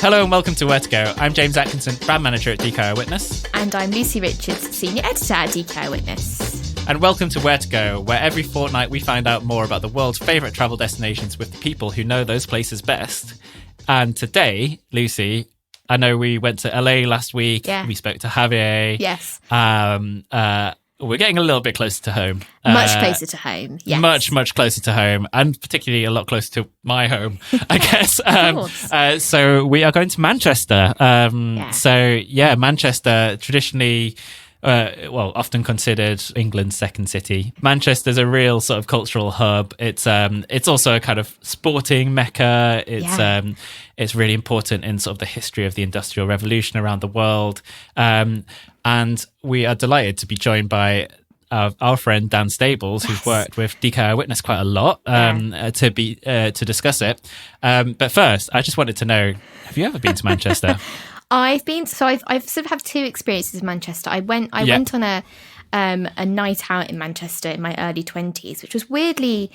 Hello and welcome to Where to Go. I'm James Atkinson, brand manager at DK Witness. And I'm Lucy Richards, senior editor at DK Witness. And welcome to Where to Go, where every fortnight we find out more about the world's favourite travel destinations with the people who know those places best. And today, Lucy, I know we went to LA last week. Yeah. We spoke to Javier. Yes. We're getting a little bit closer to home. Much closer to home, yes. Much closer to home, and particularly a lot closer to my home, I guess. So we are going to Manchester. Manchester, traditionally, often considered England's second city. Manchester's a real sort of cultural hub. It's also a kind of sporting mecca. It's really important in sort of the history of the Industrial Revolution around the world. And we are delighted to be joined by our friend Dan Stables, who's worked with DK Witness quite a lot, to discuss it. But first, I just wanted to know: have you ever been to Manchester? I've sort of have two experiences in Manchester. I went on a night out in Manchester in my early 20s, which was weirdly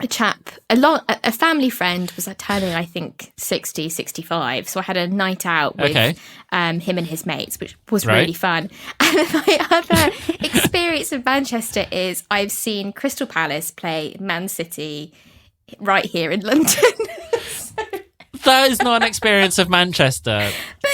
a family friend was turning, I think, 60, 65. So I had a night out with him and his mates, which was really fun. And my other experience in Manchester is I've seen Crystal Palace play Man City right here in London. That is not an experience of Manchester. But,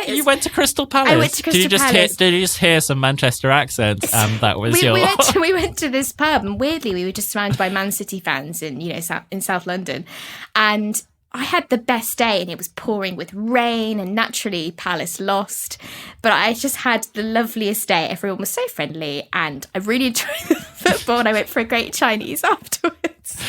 you went to Crystal Palace. I went to Crystal Palace. Did you just hear some Manchester accents? And that was we went to this pub, and weirdly, we were just surrounded by Man City fans in South London. And I had the best day, and it was pouring with rain, and naturally Palace lost. But I just had the loveliest day. Everyone was so friendly, and I really enjoyed the football, and I went for a great Chinese afterwards.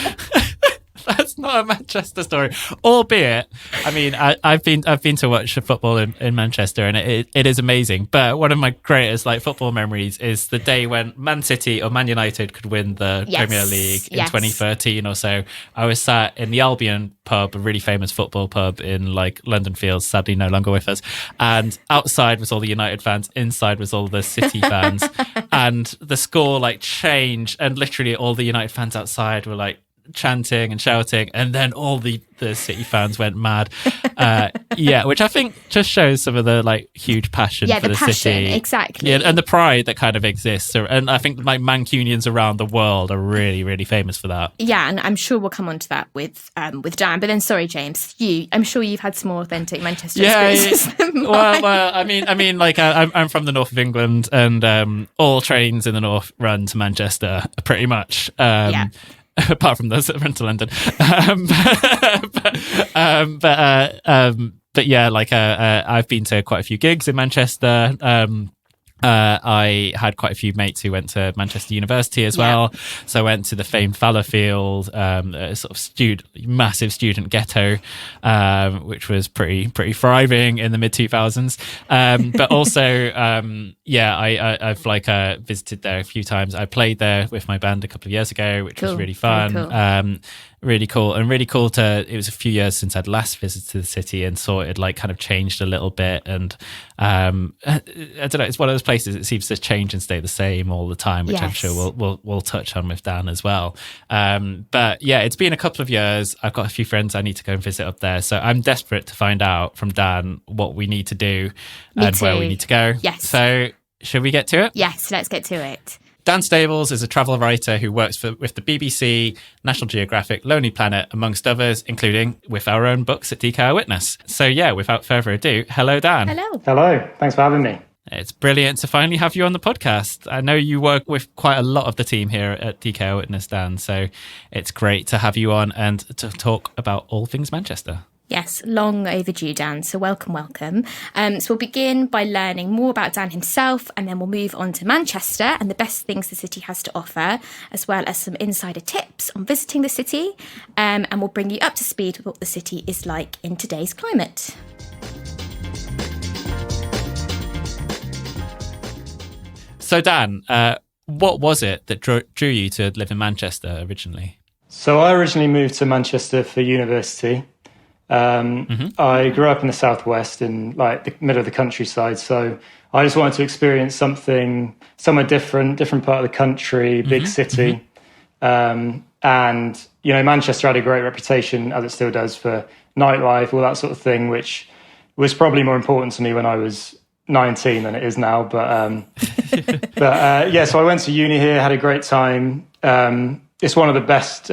That's not a Manchester story, albeit. I mean, I've been to watch football in Manchester, and it is amazing. But one of my greatest football memories is the day when Man City or Man United could win the Premier League in 2013 or so. I was sat in the Albion pub, a really famous football pub in London Fields, sadly no longer with us. And outside was all the United fans, inside was all the City fans, and the score changed, and literally all the United fans outside were chanting and shouting, and then all the City fans went mad, which I think just shows some of the huge passion for the city, exactly, and the pride that kind of exists. And I think Mancunians around the world are really, really famous for that. Yeah, and I'm sure we'll come on to that with Dan. But then, sorry, James, I'm sure you've had some more authentic Manchester experiences than mine. Well, I mean, I'm from the north of England, and all trains in the north run to Manchester, pretty much. Apart from those that run to London. I've been to quite a few gigs in Manchester. I had quite a few mates who went to Manchester University as well. So I went to the famed Fallowfield, a sort of massive student ghetto, which was pretty thriving in the mid 2000s. But also, I've visited there a few times. I played there with my band a couple of years ago, which was really fun. Really cool. It was a few years since I'd last visited the city and saw it kind of changed a little bit. And I don't know, it's one of those places that seems to change and stay the same all the time, which I'm sure we'll touch on with Dan as well. But yeah, it's been a couple of years. I've got a few friends I need to go and visit up there. So I'm desperate to find out from Dan what we need to do where we need to go. Yes. So should we get to it? Yes, let's get to it. Dan Stables is a travel writer who works with the BBC, National Geographic, Lonely Planet, amongst others, including with our own books at DK Witness. So yeah, without further ado, hello, Dan. Hello. Thanks for having me. It's brilliant to finally have you on the podcast. I know you work with quite a lot of the team here at DK Witness, Dan, so it's great to have you on and to talk about all things Manchester. Yes, long overdue, Dan. So welcome. So we'll begin by learning more about Dan himself, and then we'll move on to Manchester and the best things the city has to offer, as well as some insider tips on visiting the city. And we'll bring you up to speed with what the city is like in today's climate. So Dan, what was it that drew you to live in Manchester originally? So I originally moved to Manchester for university. I grew up in the southwest in the middle of the countryside, so I just wanted to experience something somewhere different part of the country, big city. And, you know, Manchester had a great reputation, as it still does, for nightlife, all that sort of thing, which was probably more important to me when I was 19 than it is now. But yeah, so I went to uni here, had a great time. It's one of the best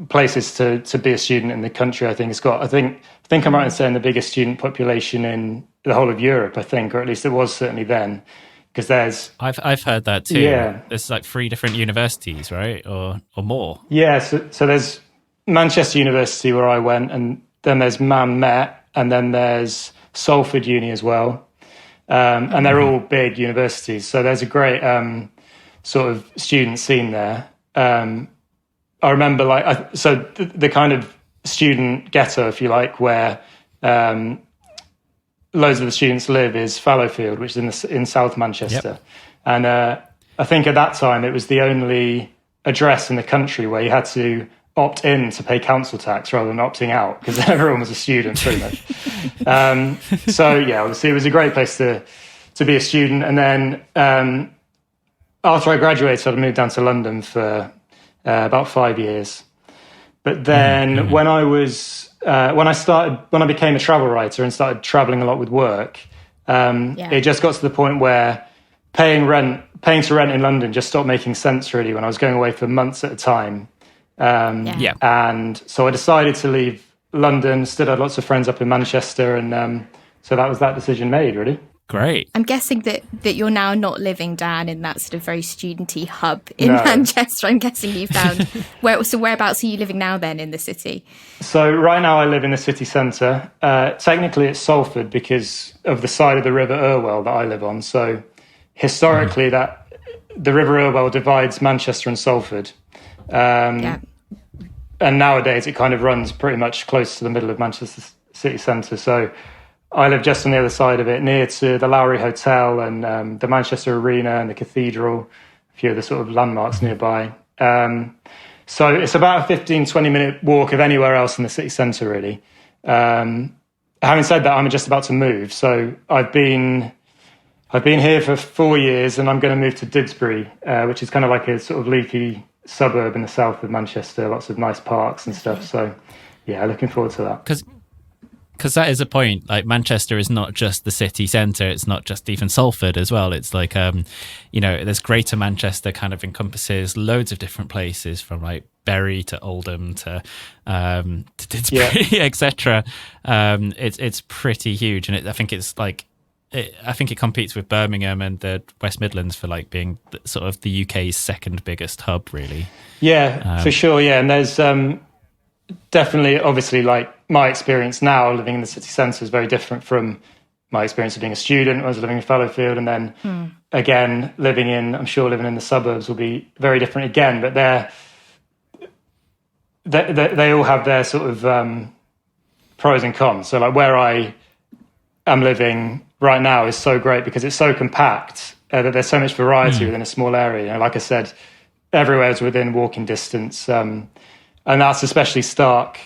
places to be a student in the country. I think it's got, I think I'm right in saying the biggest student population in the whole of Europe, I think, or at least it was certainly then. Because there's, I've heard that too. Yeah, there's like 3 different universities, right, or more. Yeah, so there's Manchester University where I went, and then there's Man Met, and then there's Salford Uni as well, and they're all big universities. So there's a great sort of student scene there. I remember the kind of student ghetto, if you like, where loads of the students live is Fallowfield, which is in South Manchester. Yep. And I think at that time it was the only address in the country where you had to opt in to pay council tax rather than opting out, because everyone was a student pretty much. So yeah, obviously it was a great place to be a student. And then after I graduated, I moved down to London for about 5 years. But then when I became a travel writer and started traveling a lot with work, it just got to the point where paying to rent in London just stopped making sense really when I was going away for months at a time. And so I decided to leave London, still had lots of friends up in Manchester, and so that was that decision made really. Great. I'm guessing that you're now not living down in that sort of very studenty hub in Manchester. I'm guessing you found whereabouts are you living now then in the city? So right now I live in the city centre. Technically it's Salford because of the side of the River Irwell that I live on. So historically that the River Irwell divides Manchester and Salford. And nowadays it kind of runs pretty much close to the middle of Manchester city centre. So I live just on the other side of it, near to the Lowry Hotel and the Manchester Arena and the Cathedral, a few of the sort of landmarks nearby. So it's about a 15-20 minute walk of anywhere else in the city centre, really. Having said that, I'm just about to move. So I've been here for 4 years, and I'm going to move to Didsbury, which is kind of like a sort of leafy suburb in the south of Manchester, lots of nice parks and stuff. So yeah, looking forward to that. Because that is a point, like Manchester is not just the city centre, it's not just even Salford as well. It's like, there's Greater Manchester kind of encompasses loads of different places from like Bury to Oldham to Didsbury, etc. It's pretty huge. And I think it competes with Birmingham and the West Midlands for like being sort of the UK's second biggest hub, really. Yeah, for sure. Yeah. And there's definitely, obviously, like my experience now living in the city centre is very different from my experience of being a student when I was living in Fallowfield, and then again living in the suburbs will be very different again. But they all have their sort of pros and cons. So like where I am living right now is so great because it's so compact that there's so much variety within a small area. You know, like I said, everywhere is within walking distance. And that's especially stark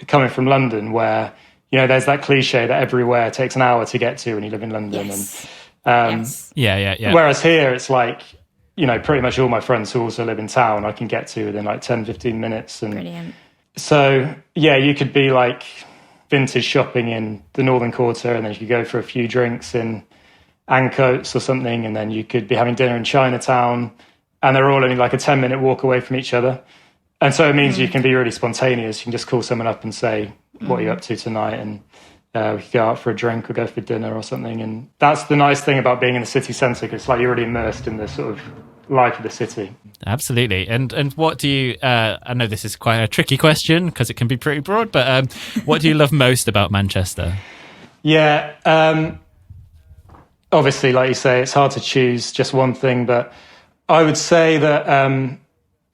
coming from London, where, you know, there's that cliche that everywhere takes an hour to get to when you live in London. Yes. And Yeah. Whereas here, it's like, you know, pretty much all my friends who also live in town, I can get to within like 10, 15 minutes. And brilliant. So, yeah, you could be like vintage shopping in the Northern Quarter, and then you could go for a few drinks in Ancoats or something, and then you could be having dinner in Chinatown, and they're all only like a 10-minute walk away from each other. And so it means you can be really spontaneous. You can just call someone up and say, what are you up to tonight? And we could go out for a drink or go for dinner or something. And that's the nice thing about being in the city centre, because it's like you're already immersed in the sort of life of the city. Absolutely. And what do you, I know this is quite a tricky question because it can be pretty broad, but what do you love most about Manchester? Yeah, obviously, like you say, it's hard to choose just one thing, but I would say that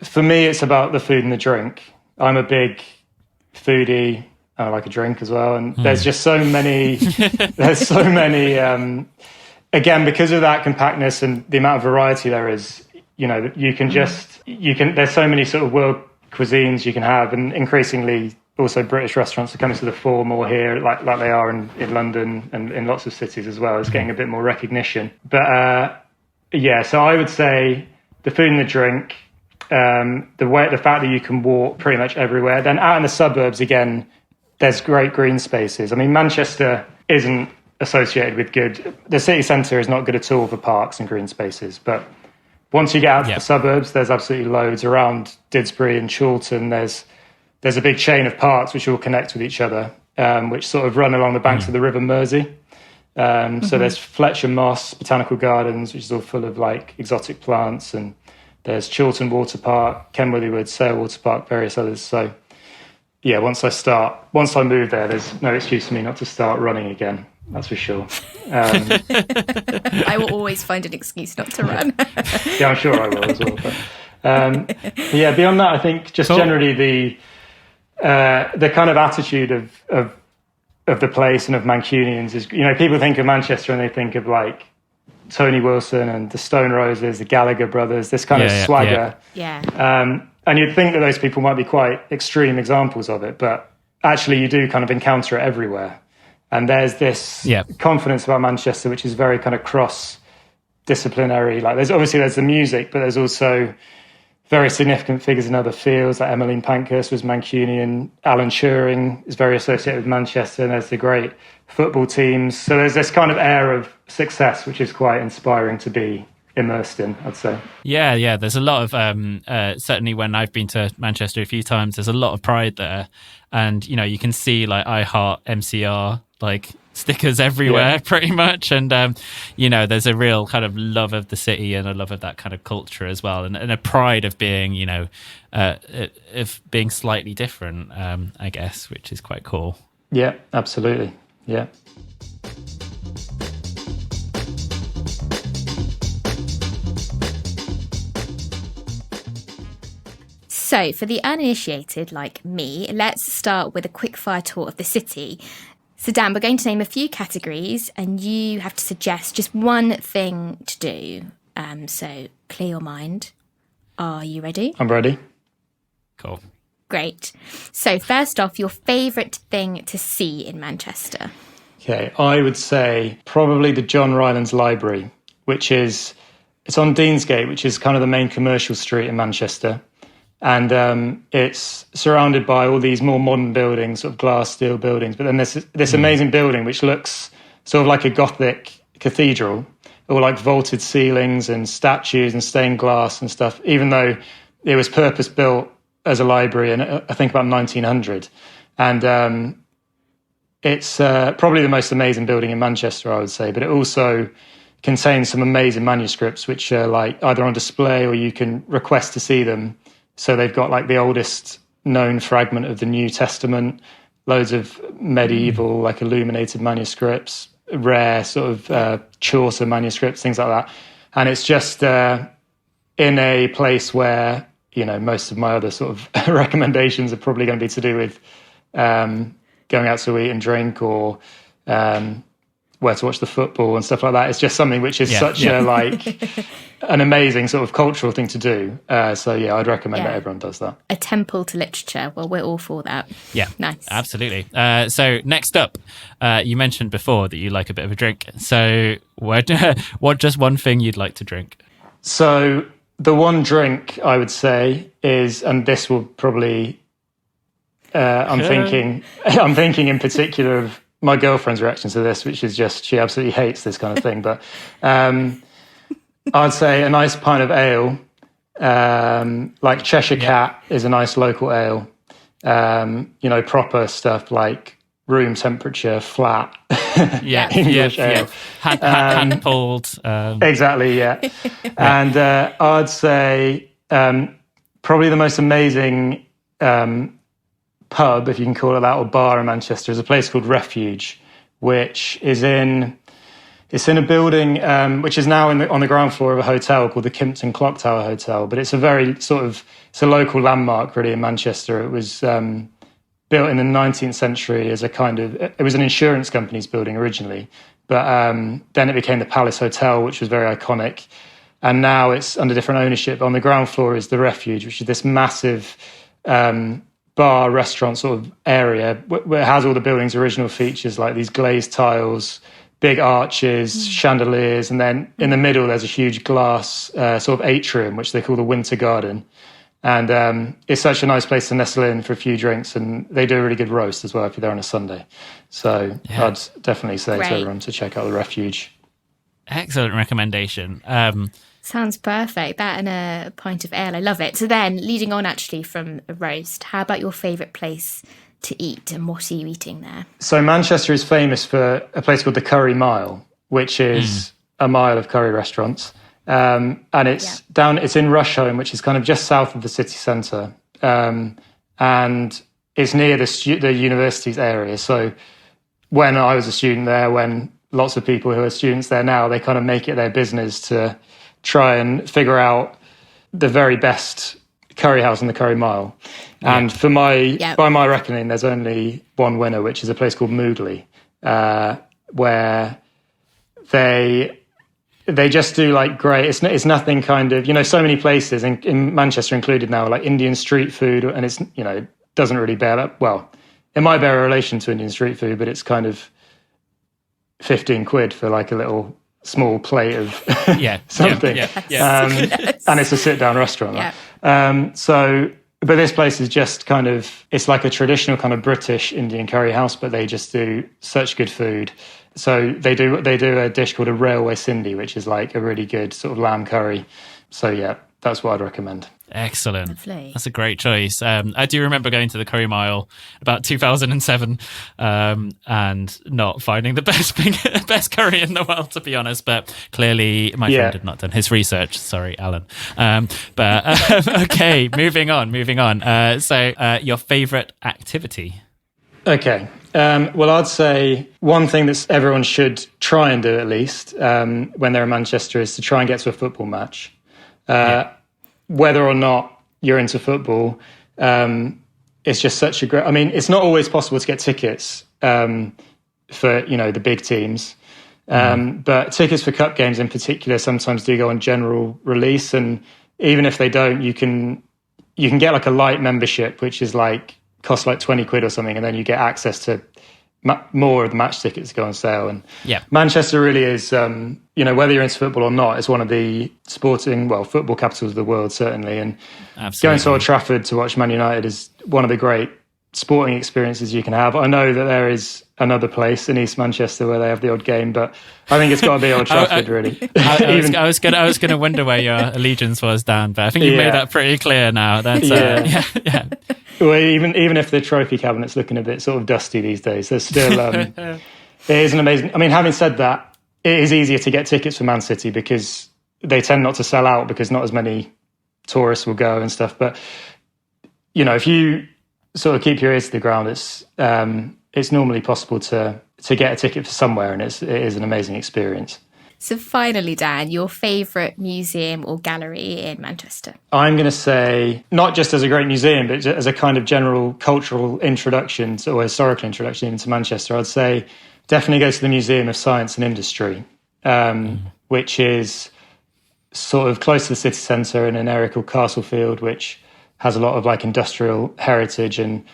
for me, it's about the food and the drink. I'm a big foodie. I like a drink as well. And there's just so many, again, because of that compactness and the amount of variety there is, you know, there's so many sort of world cuisines you can have, and increasingly also British restaurants are coming to the fore more here, like they are in London and in lots of cities as well. It's getting a bit more recognition. But so I would say the food and the drink. The fact that you can walk pretty much everywhere. Then out in the suburbs, again, there's great green spaces. I mean, Manchester isn't associated with the city centre is not good at all for parks and green spaces. But once you get out to the suburbs, there's absolutely loads around Didsbury and Chorlton. There's a big chain of parks which all connect with each other, which sort of run along the banks of the River Mersey. So there's Fletcher Moss Botanical Gardens, which is all full of like exotic plants, and there's Chorlton Water Park, Kenworthy Wood, Sale Water Park, various others. So yeah, once I move there, there's no excuse for me not to start running again. That's for sure. I will always find an excuse not to run. Yeah, I'm sure I will as well. But, yeah, beyond that, I think just generally the kind of attitude of the place and of Mancunians is, people think of Manchester and they think of like Tony Wilson and the Stone Roses, the Gallagher brothers, this kind of swagger. Yeah. And you'd think that those people might be quite extreme examples of it, but actually you do kind of encounter it everywhere. And there's this confidence about Manchester, which is very kind of cross-disciplinary. Like there's the music, but there's also very significant figures in other fields, like Emmeline Pankhurst was Mancunian, Alan Turing is very associated with Manchester, and there's the great football teams. So there's this kind of air of success, which is quite inspiring to be immersed in, I'd say. Yeah. There's a lot of, certainly when I've been to Manchester a few times, there's a lot of pride there. And, you can see like I Heart MCR, like stickers everywhere pretty much. And, there's a real kind of love of the city and a love of that kind of culture as well. And a pride of being, of being slightly different, I guess, which is quite cool. Yeah, absolutely. Yeah. So, for the uninitiated like me, let's start with a quick-fire tour of the city. So, Dan, we're going to name a few categories, and you have to suggest just one thing to do. So, clear your mind. Are you ready? I'm ready. Cool. Great. So, first off, your favourite thing to see in Manchester? Okay, I would say probably the John Rylands Library, it's on Deansgate, which is kind of the main commercial street in Manchester. And it's surrounded by all these more modern buildings, sort of glass, steel buildings. But then there's this amazing building which looks sort of like a Gothic cathedral, all like vaulted ceilings and statues and stained glass and stuff, even though it was purpose-built as a library in, I think, about 1900. And it's probably the most amazing building in Manchester, I would say. But it also contains some amazing manuscripts which are like either on display or you can request to see them. So they've got like the oldest known fragment of the New Testament, loads of medieval, like illuminated manuscripts, rare sort of Chaucer manuscripts, things like that. And it's just in a place where, most of my other sort of recommendations are probably going to be to do with going out to eat and drink or where to watch the football and stuff like that. It's just something which is an amazing sort of cultural thing to do. So I'd recommend that everyone does that. A temple to literature. Well, we're all for that. Yeah, nice. Absolutely. So next up, you mentioned before that you like a bit of a drink. So what just one thing you'd like to drink? So the one drink I would say is, and this will probably, I'm thinking in particular of my girlfriend's reaction to this, which is just, she absolutely hates this kind of thing. But I'd say a nice pint of ale, like Cheshire Cat is a nice local ale. Proper stuff like room temperature, flat. English ale. Hand pulled. Exactly, yeah. And I'd say probably the most amazing pub, if you can call it that, or bar in Manchester, is a place called Refuge, which is in a building which is now on the ground floor of a hotel called the Kimpton Clock Tower Hotel. But it's a very it's a local landmark really in Manchester. It was built in the 19th century as it was an insurance company's building originally, but then it became the Palace Hotel, which was very iconic. And now it's under different ownership. On the ground floor is the Refuge, which is this massive bar, restaurant sort of area where it has all the building's original features, like these glazed tiles, big arches, chandeliers, and then in the middle there's a huge glass sort of atrium, which they call the Winter Garden. And it's such a nice place to nestle in for a few drinks, and they do a really good roast as well if you're there on a Sunday. So I'd definitely say to everyone to check out the Refuge. Excellent recommendation. Sounds perfect. That and a pint of ale. I love it. So then, leading on actually from a roast, how about your favourite place to eat, and what are you eating there? So Manchester is famous for a place called the Curry Mile, which is a mile of curry restaurants. And it's it's in Rusholme, which is kind of just south of the city centre. And it's near the university's area. So when I was a student there, when lots of people who are students there now, they kind of make it their business to try and figure out the very best curry house in the Curry Mile. And by my reckoning, there's only one winner, which is a place called Moodley, where they just do like great. It's nothing kind of, so many places in Manchester included now, like Indian street food, and it's, doesn't really bear that, well, it might bear a relation to Indian street food, but it's kind of 15 quid for like a little small plate of something. And it's a sit-down restaurant. But this place is just kind of, it's like a traditional kind of British Indian curry house, but they just do such good food. So they do a dish called a railway Cindy, which is like a really good sort of lamb curry. So yeah, that's what I'd recommend. Excellent. Lovely. That's a great choice. I do remember going to the Curry Mile about 2007 and not finding the best curry in the world, to be honest. But clearly my friend had not done his research. Sorry, Alan. Okay, moving on. So your favourite activity? Okay. Well, I'd say one thing that everyone should try and do at least when they're in Manchester is to try and get to a football match. Whether or not you're into football, it's just such a great... I mean, it's not always possible to get tickets for, the big teams. But tickets for cup games in particular sometimes do go on general release. And even if they don't, you can get like a light membership, which is like costs like 20 quid or something. And then you get access to more of the match tickets go on sale. And Manchester really is, whether you're into football or not, it's one of the football capitals of the world, certainly. And going to Old Trafford to watch Man United is one of the great sporting experiences you can have. I know that there is another place in East Manchester where they have the odd game, but I think it's got to be Old Trafford, really. I was going to wonder where your allegiance was, Dan, but I think you've made that pretty clear now. That's Well, even if the trophy cabinet's looking a bit sort of dusty these days, there's still it is an amazing. I mean, having said that, it is easier to get tickets for Man City because they tend not to sell out because not as many tourists will go and stuff. But if you sort of keep your ears to the ground, it's normally possible to get a ticket for somewhere, and it is an amazing experience. So finally, Dan, your favourite museum or gallery in Manchester? I'm going to say, not just as a great museum, but as a kind of general cultural introduction or historical introduction even to Manchester, I'd say definitely go to the Museum of Science and Industry, which is sort of close to the city centre in an area called Castlefield, which has a lot of like industrial heritage and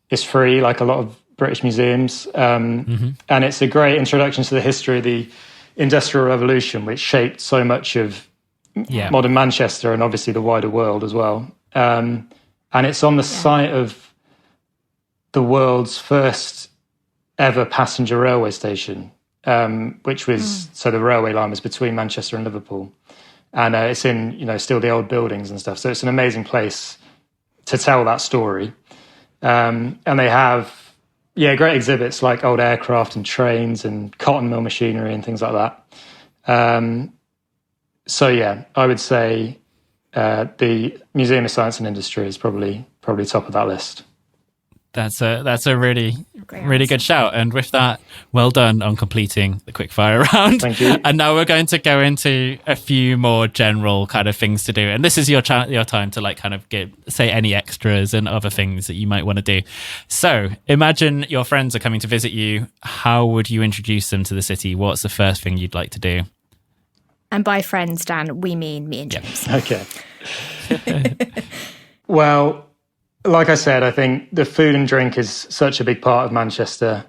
is free, like a lot of British museums. And it's a great introduction to the history of the Industrial Revolution, which shaped so much of modern Manchester and obviously the wider world as well. And it's on the site of the world's first ever passenger railway station, which was, so the railway line was between Manchester and Liverpool. And it's in, still the old buildings and stuff. So it's an amazing place to tell that story. And they have great exhibits like old aircraft and trains and cotton mill machinery and things like that. I would say the Museum of Science and Industry is probably top of that list. That's a really good shout. And with that, well done on completing the quickfire round. Thank you. And now we're going to go into a few more general kind of things to do. And this is your time to like kind of say any extras and other things that you might want to do. So imagine your friends are coming to visit you. How would you introduce them to the city? What's the first thing you'd like to do? And by friends, Dan, we mean me and James. Okay. Well, like I said, I think the food and drink is such a big part of Manchester.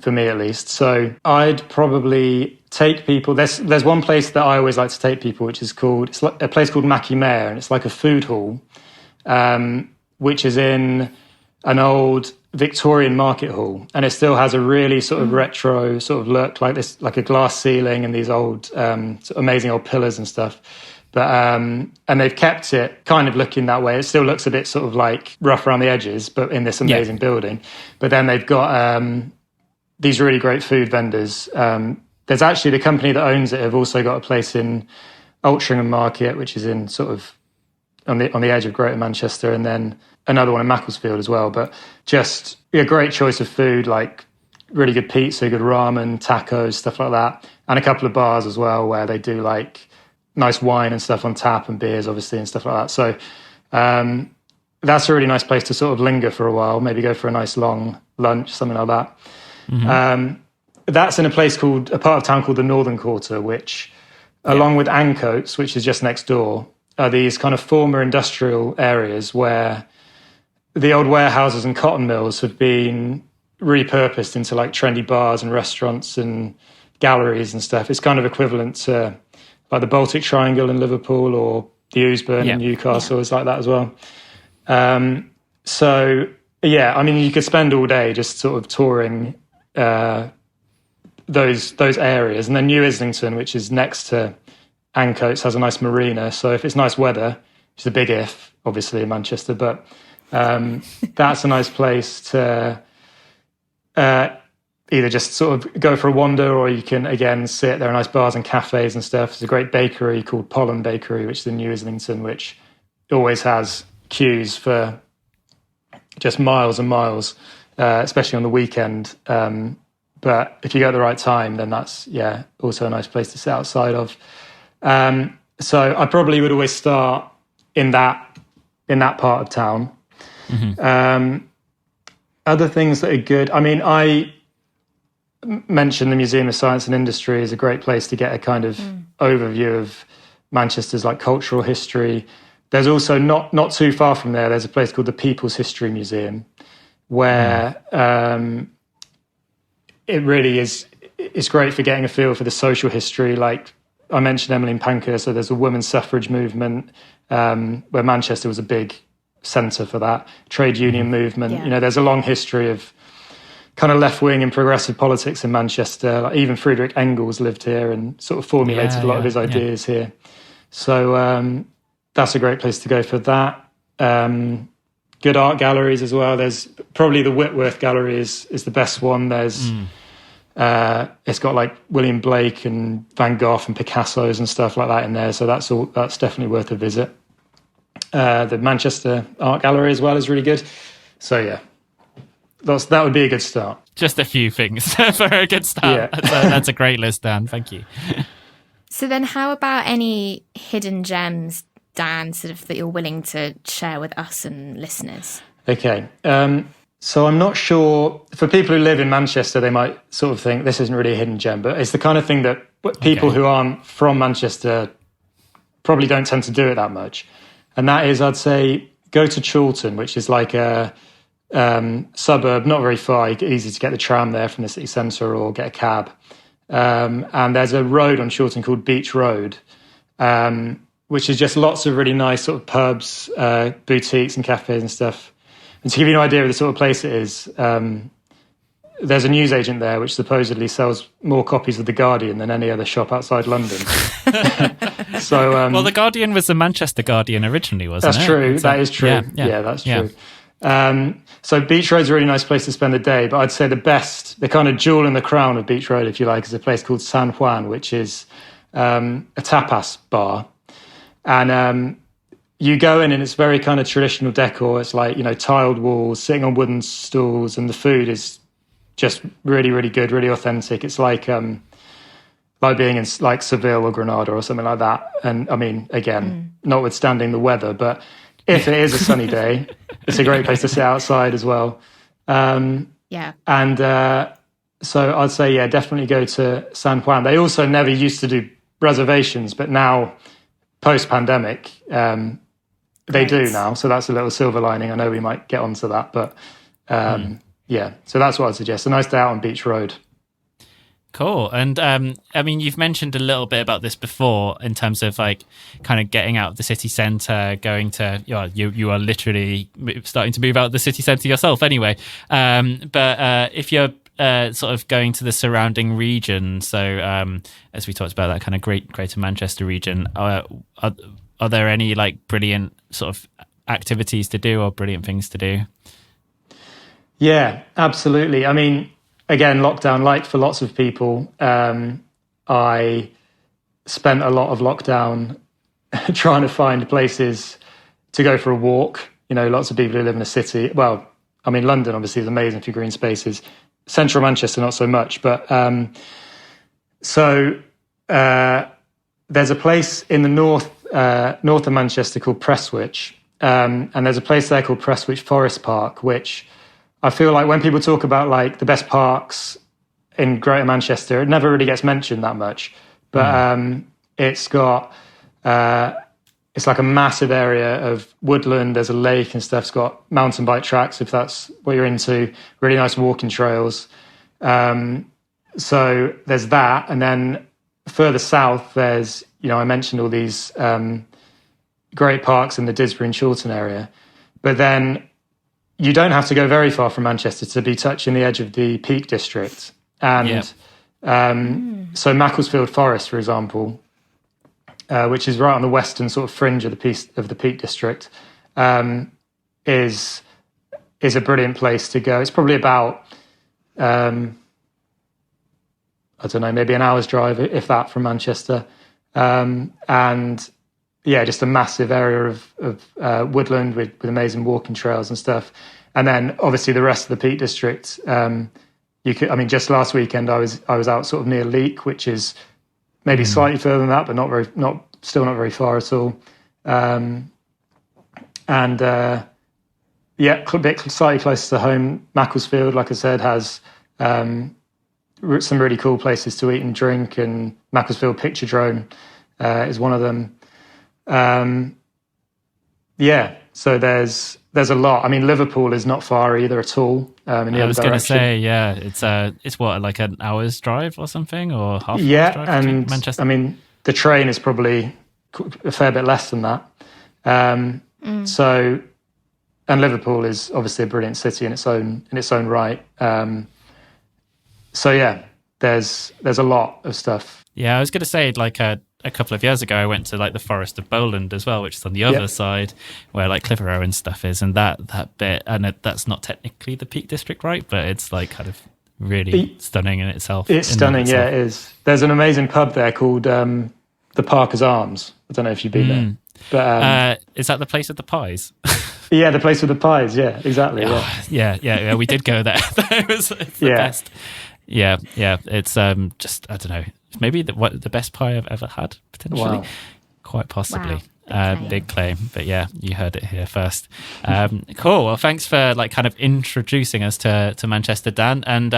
for me at least. So I'd probably take people. There's one place that I always like to take people, which is it's like a place called Mackie Mayor, and it's like a food hall, which is in an old Victorian market hall, and it still has a really sort of retro sort of look, like this, like a glass ceiling and these old sort of amazing old pillars and stuff. But and they've kept it kind of looking that way. It still looks a bit sort of like rough around the edges, but in this amazing building. But then they've got these really great food vendors. There's actually the company that owns it have also got a place in Altrincham Market, which is in sort of on the edge of Greater Manchester, and then another one in Macclesfield as well. But just a great choice of food, like really good pizza, good ramen, tacos, stuff like that, and a couple of bars as well where they do like nice wine and stuff on tap, and beers obviously and stuff like that. So that's a really nice place to sort of linger for a while, maybe go for a nice long lunch, something like that. That's in a part of town called the Northern Quarter, which along with Ancoats, which is just next door, are these kind of former industrial areas where the old warehouses and cotton mills have been repurposed into like trendy bars and restaurants and galleries and stuff. It's kind of equivalent to like the Baltic Triangle in Liverpool or the Ousburn in Newcastle is like that as well. So yeah, I mean, you could spend all day just sort of touring those areas. And then New Islington, which is next to Ancoats, has a nice marina. So if it's nice weather, which is a big if, obviously, in Manchester, but that's a nice place to either just sort of go for a wander, or you can, again, sit. There are nice bars and cafes and stuff. There's a great bakery called Pollen Bakery, which is in New Islington, which always has queues for just miles and miles, especially on the weekend. But if you go at the right time, then that's, also a nice place to sit outside of. So I probably would always start in that part of town. Other things that are good, I mean, I mentioned the Museum of Science and Industry is a great place to get a kind of overview of Manchester's like cultural history. There's also not too far from there's a place called the People's History Museum, where it really is. It's great for getting a feel for the social history. Like I mentioned, Emmeline Pankhurst. So there's a women's suffrage movement where Manchester was a big centre for that. Trade union movement. Yeah. You know, there's a long history of kind of left-wing and progressive politics in Manchester. Like even Friedrich Engels lived here and sort of formulated a lot of his ideas here. So that's a great place to go for that. Good art galleries as well. There's probably the Whitworth Gallery is the best one. There's it's got like William Blake and Van Gogh and Picasso's and stuff like that in there. So that's definitely worth a visit. The Manchester Art Gallery as well is really good. So yeah, that would be a good start. Just a few things for a good start. Yeah. That's a great list, Dan. Thank you. So then how about any hidden gems, Dan, sort of that you're willing to share with us and listeners? Okay. So I'm not sure, for people who live in Manchester, they might sort of think this isn't really a hidden gem, but it's the kind of thing that people who aren't from Manchester probably don't tend to do it that much. And that is, I'd say, go to Chorlton, which is like a suburb, not very far, easy to get the tram there from the city centre or get a cab. And there's a road on Chorlton called Beach Road, which is just lots of really nice sort of pubs, boutiques and cafes and stuff. And to give you an idea of the sort of place it is, there's a newsagent there which supposedly sells more copies of The Guardian than any other shop outside London. So, well, The Guardian was the Manchester Guardian originally, wasn't it? That's true. That is true. Yeah, that's true. So Beach Road's a really nice place to spend the day, but I'd say the kind of jewel in the crown of Beach Road, if you like, is a place called San Juan, which is a tapas bar. And you go in and it's very kind of traditional decor. It's like, tiled walls, sitting on wooden stools, and the food is just really, really good, really authentic. It's like being in like Seville or Granada or something like that. And I mean, again, notwithstanding the weather, but if it is a sunny day, it's a great place to sit outside as well. And so I'd say, definitely go to San Juan. They also never used to do reservations, but now post-pandemic, they do now. So that's a little silver lining. I know we might get onto that, but yeah, so that's what I'd suggest. A nice day out on Beach Road. Cool. And I mean, you've mentioned a little bit about this before in terms of like kind of getting out of the city centre, going to, you are literally starting to move out of the city centre yourself anyway. But if you're sort of going to the surrounding region, so as we talked about that kind of Greater Manchester region, are there any like brilliant sort of activities to do or brilliant things to do? Yeah, absolutely. I mean, again, lockdown, like for lots of people, I spent a lot of lockdown trying to find places to go for a walk. You know, lots of people who live in a city. Well, I mean, London obviously is amazing for green spaces. Central Manchester, not so much. But there's a place in the north of Manchester called Prestwich. And there's a place there called Prestwich Forest Park, which I feel like when people talk about like the best parks in Greater Manchester, it never really gets mentioned that much. But it's got, it's like a massive area of woodland. There's a lake and stuff. It's got mountain bike tracks, if that's what you're into, really nice walking trails. So there's that. And then further south, there's, you know, I mentioned all these great parks in the Didsbury and Chiltern area. But then you don't have to go very far from Manchester to be touching the edge of the Peak District. And so Macclesfield Forest, for example, which is right on the western sort of fringe of the Peak District, is a brilliant place to go. It's probably about, I don't know, maybe an hour's drive, if that, from Manchester. And yeah, just a massive area of woodland with amazing walking trails and stuff. And then obviously the rest of the Peak District, just last weekend I was out sort of near Leek, which is maybe slightly further than that, but still not very far at all. A bit slightly closer to home, Macclesfield, like I said, has some really cool places to eat and drink, and Macclesfield Picture Drone is one of them. So there's a lot. I mean, Liverpool is not far either at all. In the I was other going to direction. say, it's what, like an hour's drive or something, or half an hour's drive and to Manchester? I mean, the train is probably a fair bit less than that. So, and Liverpool is obviously a brilliant city in its own right. So yeah, there's a lot of stuff. Yeah, I was going to say, like a couple of years ago, I went to like the Forest of Bowland as well, which is on the other side where like Clitheroe and stuff is, and that bit, and that's not technically the Peak District, right? But it's like kind of really stunning in itself. It's stunning, yeah, it is. There's an amazing pub there called the Parker's Arms. I don't know if you've been there. But is that the place with the pies? Yeah, the place with the pies. Yeah, exactly. Yeah. We did go there. It's the best. Yeah. It's just, I don't know, maybe the best pie I've ever had, potentially. Wow. Quite possibly. Wow. Okay. Big claim, but yeah, you heard it here first. Cool. Well, thanks for like kind of introducing us to Manchester, Dan, and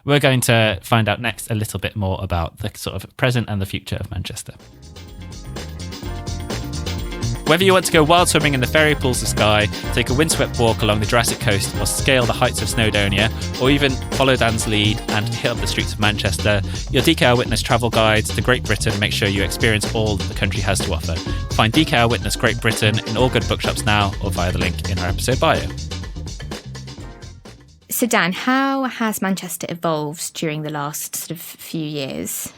we're going to find out next a little bit more about the sort of present and the future of Manchester. Whether you want to go wild swimming in the fairy pools of Skye, take a windswept walk along the Jurassic Coast, or scale the heights of Snowdonia, or even follow Dan's lead and hit up the streets of Manchester, your DKR Witness travel guides to Great Britain make sure you experience all that the country has to offer. Find DKR Witness Great Britain in all good bookshops now, or via the link in our episode bio. So Dan, how has Manchester evolved during the last sort of few years?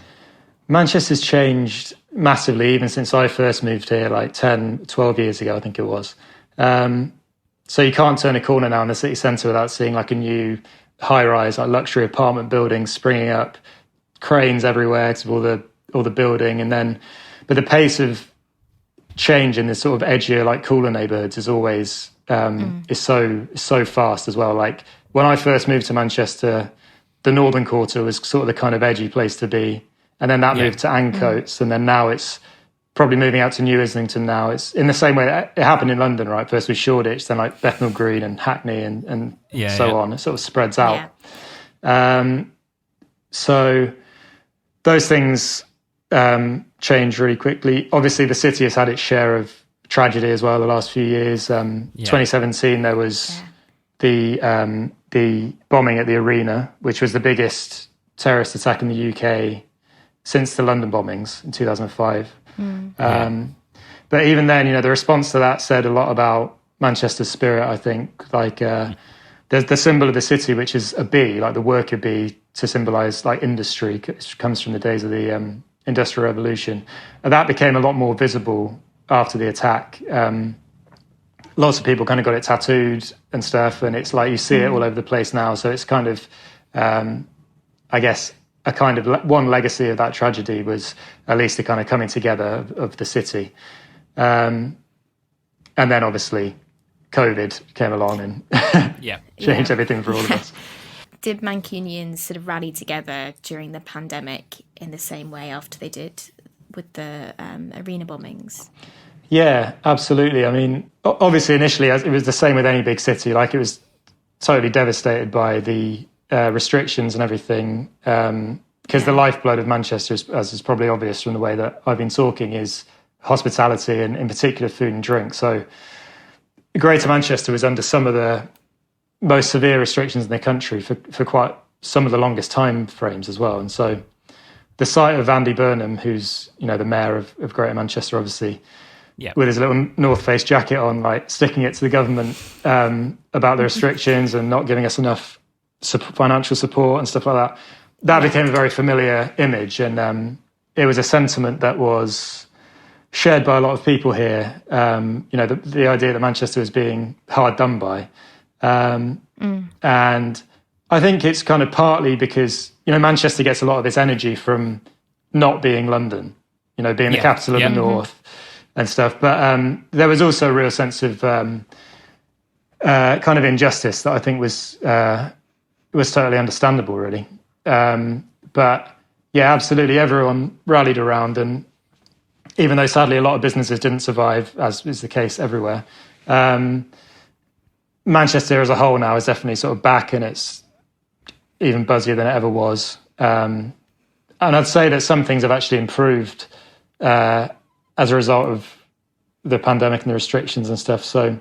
Manchester's changed massively even since I first moved here, like 10, 12 years ago, I think it was. So you can't turn a corner now in the city centre without seeing like a new high-rise, like luxury apartment buildings springing up, cranes everywhere because of all the building, but the pace of change in this sort of edgier, like cooler neighbourhoods is always is so fast as well. Like when I first moved to Manchester, the Northern Quarter was sort of the kind of edgy place to be. And then that moved to Ancoats, and then now it's probably moving out to New Islington now. It's in the same way that it happened in London, right? First with Shoreditch, then like Bethnal Green and Hackney and on. It sort of spreads out. Yeah. So those things change really quickly. Obviously, the city has had its share of tragedy as well the last few years. 2017, there was the the bombing at the Arena, which was the biggest terrorist attack in the UK since the London bombings in 2005. But even then, the response to that said a lot about Manchester's spirit, I think. Like, there's the symbol of the city, which is a bee, like the worker bee, to symbolise like industry, which comes from the days of the Industrial Revolution. And that became a lot more visible after the attack. Lots of people kind of got it tattooed and stuff, and it's like you see it all over the place now. So it's kind of, I guess, a kind of one legacy of that tragedy was at least the kind of coming together of the city. And then obviously COVID came along and changed everything for all of us. Did Mancunians sort of rally together during the pandemic in the same way after they did with the Arena bombings? Yeah, absolutely. I mean, obviously initially it was the same with any big city. Like, it was totally devastated by the restrictions and everything. Because the lifeblood of Manchester, as is probably obvious from the way that I've been talking, is hospitality and in particular food and drink. So Greater Manchester was under some of the most severe restrictions in the country for quite some of the longest time frames as well. And so the sight of Andy Burnham, who's, the mayor of Greater Manchester, obviously, with his little North Face jacket on, like sticking it to the government about the restrictions and not giving us enough financial support and stuff like that became a very familiar image. And it was a sentiment that was shared by a lot of people here. The idea that Manchester was being hard done by. And I think it's kind of partly because, Manchester gets a lot of its energy from not being London, being the capital of the North and stuff. But there was also a real sense of kind of injustice that I think was totally understandable, really. But yeah, absolutely, everyone rallied around, and even though sadly a lot of businesses didn't survive, as is the case everywhere, Manchester as a whole now is definitely sort of back, and it's even buzzier than it ever was. And I'd say that some things have actually improved as a result of the pandemic and the restrictions and stuff. So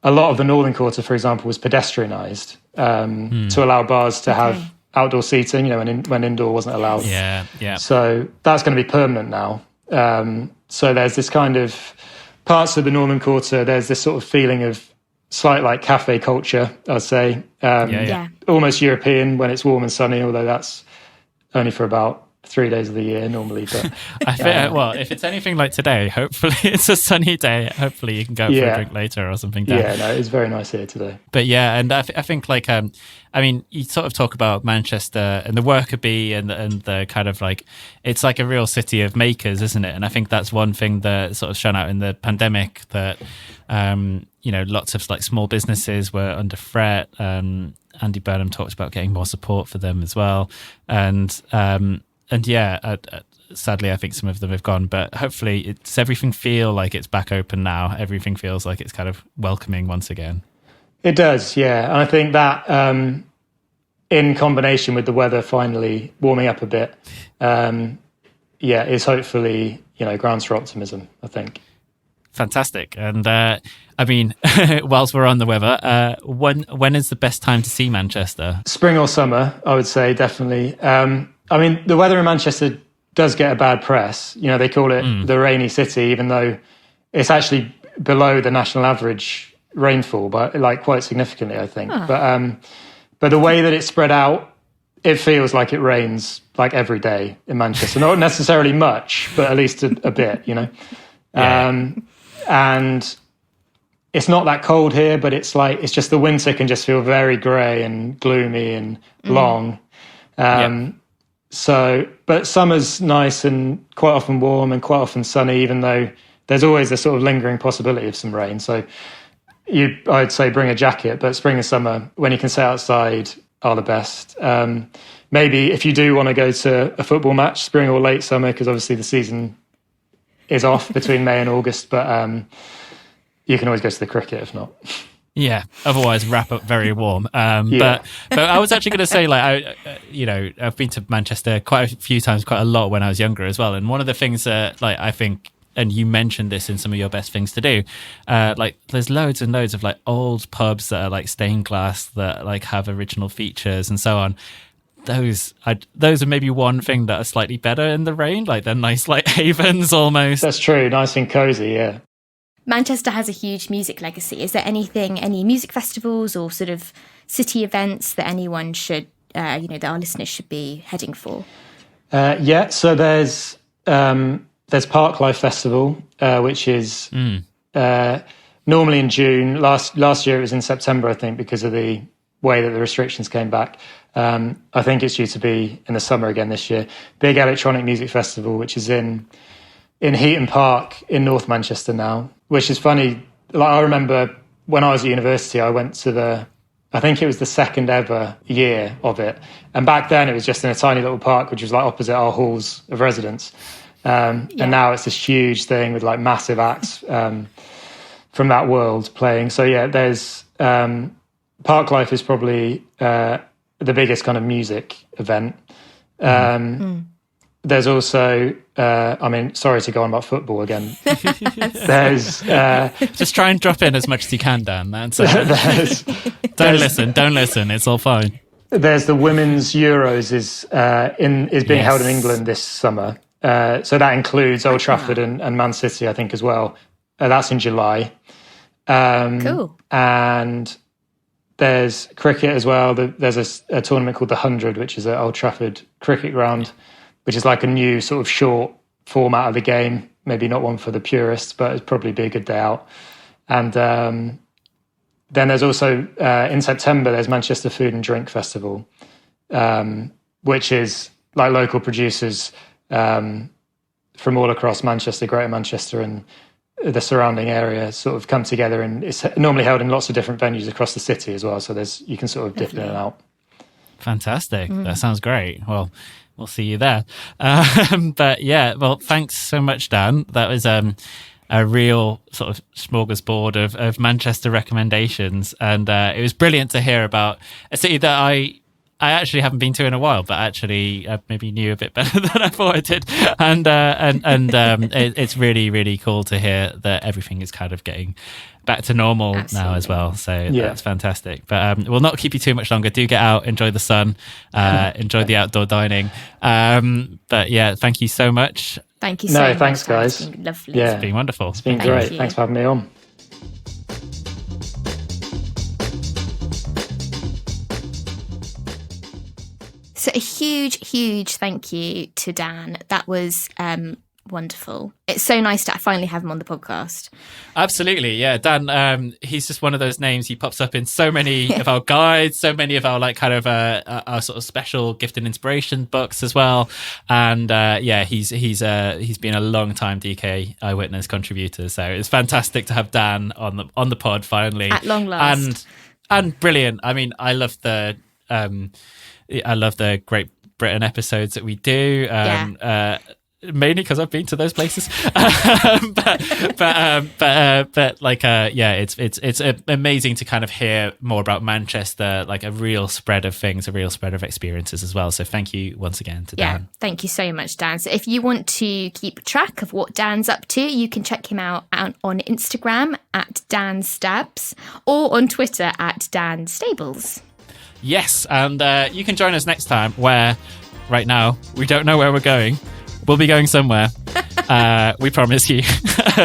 a lot of the Northern Quarter, for example, was pedestrianised to allow bars to have outdoor seating, when indoor wasn't allowed. Yeah. So that's going to be permanent now. So there's this kind of parts of the Northern Quarter, there's this sort of feeling of slight like cafe culture, I'd say. Almost European when it's warm and sunny, although that's only for about 3 days of the year normally. But I think, well, if it's anything like today, hopefully it's a sunny day. Hopefully you can go for a drink later or something. Yeah, no, it's very nice here today. But yeah, and I think like, I mean, you sort of talk about Manchester and the worker bee and the kind of like, it's like a real city of makers, isn't it? And I think that's one thing that sort of shone out in the pandemic, that, lots of like small businesses were under threat. Andy Burnham talked about getting more support for them as well. And yeah, sadly, I think some of them have gone, but hopefully does everything feel like it's back open now? Everything feels like it's kind of welcoming once again. It does, yeah. And I think that in combination with the weather finally warming up a bit, is hopefully, grounds for optimism, I think. Fantastic. And I mean, whilst we're on the weather, when is the best time to see Manchester? Spring or summer, I would say, definitely. I mean, the weather in Manchester does get a bad press. They call it the rainy city, even though it's actually below the national average rainfall, but like quite significantly, I think. But the way that it's spread out, it feels like it rains like every day in Manchester. Not necessarily much, but at least a bit, And it's not that cold here, but it's just the winter can just feel very grey and gloomy and long. So, but summer's nice and quite often warm and quite often sunny, even though there's always a sort of lingering possibility of some rain. So I'd say bring a jacket, but spring and summer, when you can stay outside, are the best. Maybe if you do want to go to a football match, spring or late summer, because obviously the season is off between May and August, but you can always go to the cricket if not. Yeah, otherwise wrap up very warm. But I was actually going to say, like, I've been to Manchester quite a few times, quite a lot when I was younger as well. And one of the things that, like, I think and you mentioned this in some of your best things to do, like there's loads and loads of like old pubs that are like stained glass that like have original features and so on. Those are maybe one thing that are slightly better in the rain, like they're nice like havens almost. That's true, nice and cozy, yeah. Manchester has a huge music legacy. Is there any music festivals or sort of city events that anyone should, that our listeners should be heading for? Yeah, so there's Parklife Festival, which is normally in June. Last year it was in September, I think, because of the way that the restrictions came back. I think it's due to be in the summer again this year. Big electronic music festival, which is in Heaton Park in North Manchester now, which is funny. Like, I remember when I was at university, I went to I think it was the second ever year of it. And back then it was just in a tiny little park, which was like opposite our halls of residence. And now it's this huge thing with like massive acts from that world playing. So yeah, there's Parklife is probably the biggest kind of music event. There's also, sorry to go on about football again. There's just try and drop in as much as you can, Dan. Don't listen. It's all fine. There's the Women's Euros is being held in England this summer. So that includes Old Trafford and Man City, I think, as well. That's in July. Cool. And there's cricket as well. There's a tournament called the 100, which is at Old Trafford Cricket Ground, which is like a new sort of short format of the game. Maybe not one for the purists, but it'd probably be a good day out. And then there's also, in September, there's Manchester Food and Drink Festival, which is like local producers from all across Manchester, Greater Manchester and the surrounding area sort of come together, and it's normally held in lots of different venues across the city as well. So you can sort of dip in and out. Fantastic. That sounds great. Well, we'll see you there. But yeah, well, thanks so much, Dan. That was a real sort of smorgasbord of Manchester recommendations. And it was brilliant to hear about a city that I actually haven't been to in a while, but actually maybe knew a bit better than I thought I did. And it's really, really cool to hear that everything is kind of getting back to normal now as well. So that's fantastic. But we'll not keep you too much longer. Do get out, enjoy the sun, enjoy the outdoor dining. But yeah, thank you so much. Thank you so much. No, thanks, guys. It's been lovely. Yeah. It's been wonderful. It's been great. Thanks for having me on. So a huge, huge thank you to Dan. That was wonderful. It's so nice to finally have him on the podcast. Absolutely, yeah. Dan, he's just one of those names. He pops up in so many of our guides, so many of our like kind of our sort of special gift and inspiration books as well. And he's been a long time DK Eyewitness contributor. So it's fantastic to have Dan on the pod finally at long last. And brilliant. I mean, I love the Great Britain episodes that we do. Mainly because I've been to those places, but it's amazing to kind of hear more about Manchester, like a real spread of things, a real spread of experiences as well. So thank you once again to Dan. Thank you so much, Dan. So if you want to keep track of what Dan's up to, you can check him out on Instagram at Dan Stabs or on Twitter at Dan Stables. Yes, and you can join us next time where right now we don't know where we're going. We'll be going somewhere. We promise you.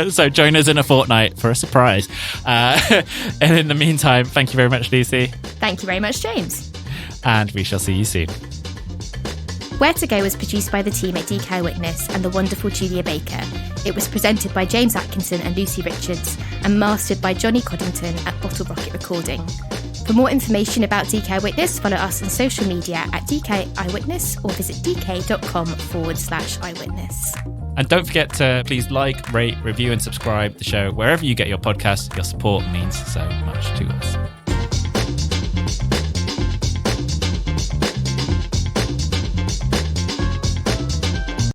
So join us in a fortnight for a surprise. And in the meantime, thank you very much, Lucy. Thank you very much, James. And we shall see you soon. Where to Go was produced by the team at DK Eyewitness and the wonderful Julia Baker. It was presented by James Atkinson and Lucy Richards and mastered by Johnny Coddington at Bottle Rocket Recording. For more information about DK Eyewitness, follow us on social media at DK Eyewitness or visit dk.com/eyewitness. And don't forget to please like, rate, review and subscribe the show wherever you get your podcasts. Your support means so much to us.